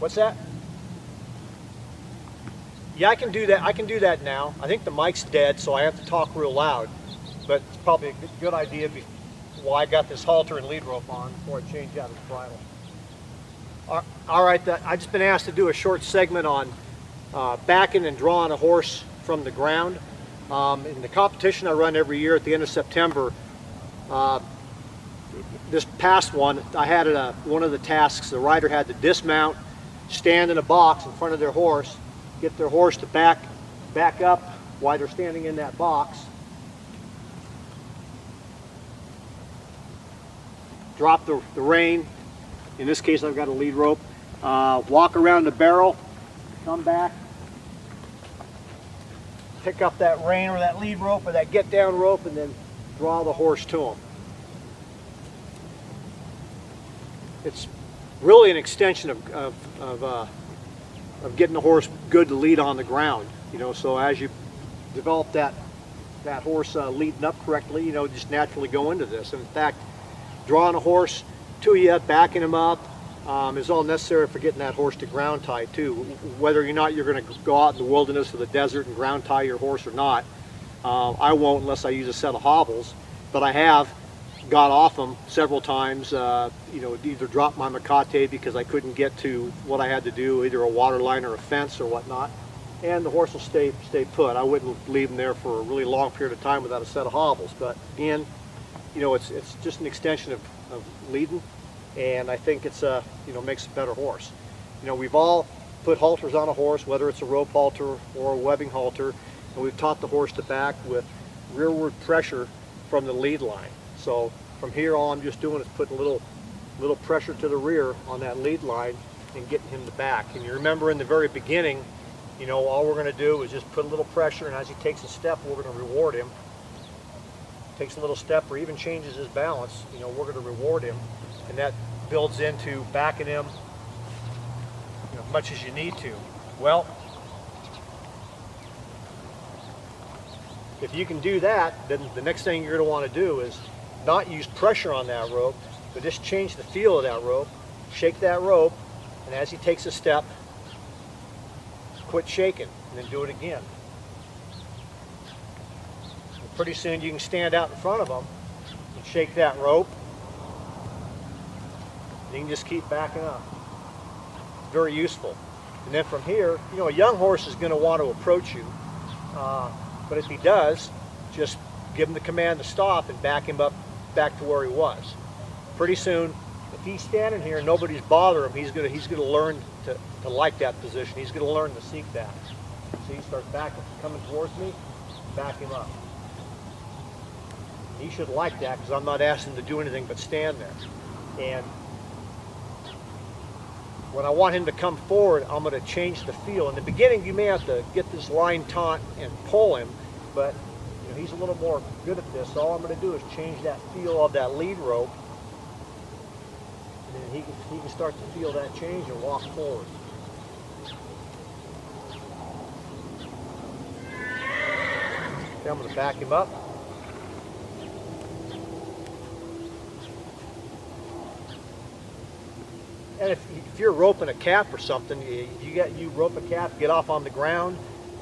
What's that? Yeah, I can do that. I can do that now. I think the mic's dead, so I have to talk real loud. But it's probably a good idea while I got this halter and lead rope on before I change out the bridle. All right, I've just been asked to do a short segment on backing and drawing a horse from the ground. In the competition I run every year at the end of September, this past one, I had one of the tasks, the rider had to dismount, stand in a box in front of their horse, get their horse to back up while they're standing in that box, drop the rein. In this case, I've got a lead rope. Walk around the barrel, come back, pick up that rein or that lead rope or that get down rope, and then draw the horse to him. It's really an extension of getting the horse good to lead on the ground. You know, so as you develop that horse leading up correctly, you know, just naturally go into this. In fact, drawing a horse to you, backing him up, is all necessary for getting that horse to ground tie too. Whether or not you're going to go out in the wilderness or the desert and ground tie your horse or not, I won't unless I use a set of hobbles, but I have got off them several times, you know, either dropped my Makate because I couldn't get to what I had to do, either a water line or a fence or whatnot, and the horse will stay put. I wouldn't leave him there for a really long period of time without a set of hobbles, but again, you know, it's just an extension of leading, and I think it's you know, makes a better horse. You know, we've all put halters on a horse, whether it's a rope halter or a webbing halter, and we've taught the horse to back with rearward pressure from the lead line. So from here, all I'm just doing is putting a little pressure to the rear on that lead line and getting him to back. And you remember in the very beginning, you know, all we're going to do is just put a little pressure, and as he takes a step, we're going to reward him. Takes a little step or even changes his balance, you know, we're going to reward him, and that builds into backing him, you know, as much as you need to. Well, if you can do that, then the next thing you're going to want to do is not use pressure on that rope, but just change the feel of that rope, shake that rope, and as he takes a step, quit shaking, and then do it again. And pretty soon you can stand out in front of him and shake that rope, and you can just keep backing up. Very useful. And then from here, you know, a young horse is going to want to approach you, but if he does, just give him the command to stop and back him up back to where he was. Pretty soon, if he's standing here and nobody's bothering him, he's gonna learn to like that position. He's gonna learn to seek that. See, he starts coming towards me, back him up. He should like that because I'm not asking him to do anything but stand there. And when I want him to come forward, I'm going to change the feel. In the beginning, you may have to get this line taut and pull him, but you know, he's a little more good at this. So all I'm going to do is change that feel of that lead rope, and then he can start to feel that change and walk forward. Okay, I'm going to back him up. And if you're roping a calf or something, you rope a calf, get off on the ground.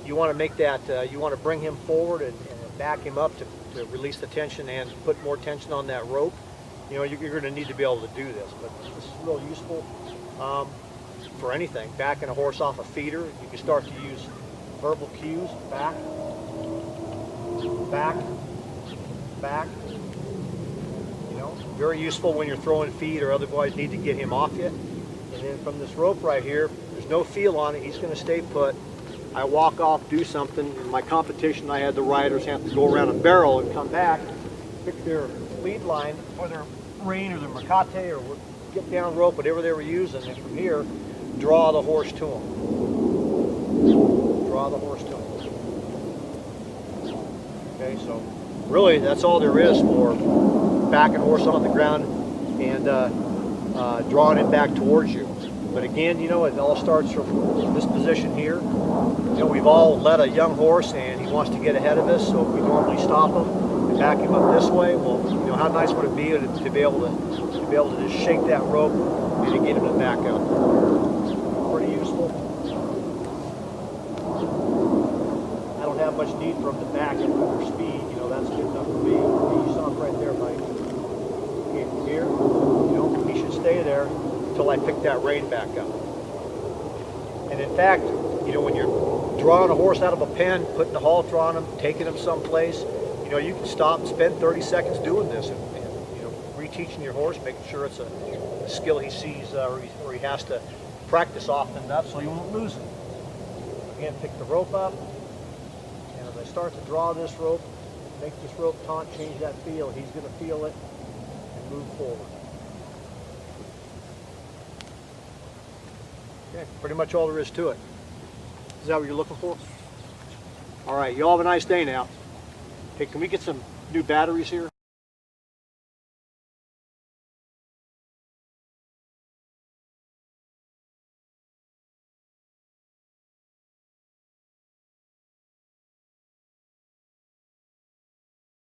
You want to make that, you want to bring him forward and back him up to release the tension and put more tension on that rope. You know, you're going to need to be able to do this, but this is real useful for anything. Backing a horse off a feeder, you can start to use verbal cues: back, back, back. You know, very useful when you're throwing feed or otherwise need to get him off you. And then from this rope right here, there's no feel on it. He's going to stay put. I walk off, do something. In my competition, I had the riders have to go around a barrel and come back, pick their lead line, or their rein, or their Makate, or get down rope, whatever they were using, and from here, draw the horse to them. Draw the horse to them. Okay, so really that's all there is for backing a horse on the ground and drawing him back towards you. But again, you know, it all starts from this position here. You know, we've all led a young horse and he wants to get ahead of us, so we normally stop him and back him up this way. Well, you know, how nice would it be to be able to just shake that rope and to get him to back up. pretty useful. I don't have much need for him to back at under speed. You know, that's good enough for me. You stop right there, buddy. Okay, from here, you know, he should stay there until I pick that rein back up. And in fact, you know, when you're drawing a horse out of a pen, putting the halter on him, taking him someplace, you know, you can stop and spend 30 seconds doing this and you know, reteaching your horse, making sure it's a skill he sees or he has to practice often enough so he won't lose it. Again, pick the rope up, and as I start to draw this rope, make this rope taut, change that feel, he's going to feel it and move forward. Okay, pretty much all there is to it. Is that what you're looking for? All right, you all have a nice day now. Hey, can we get some new batteries here?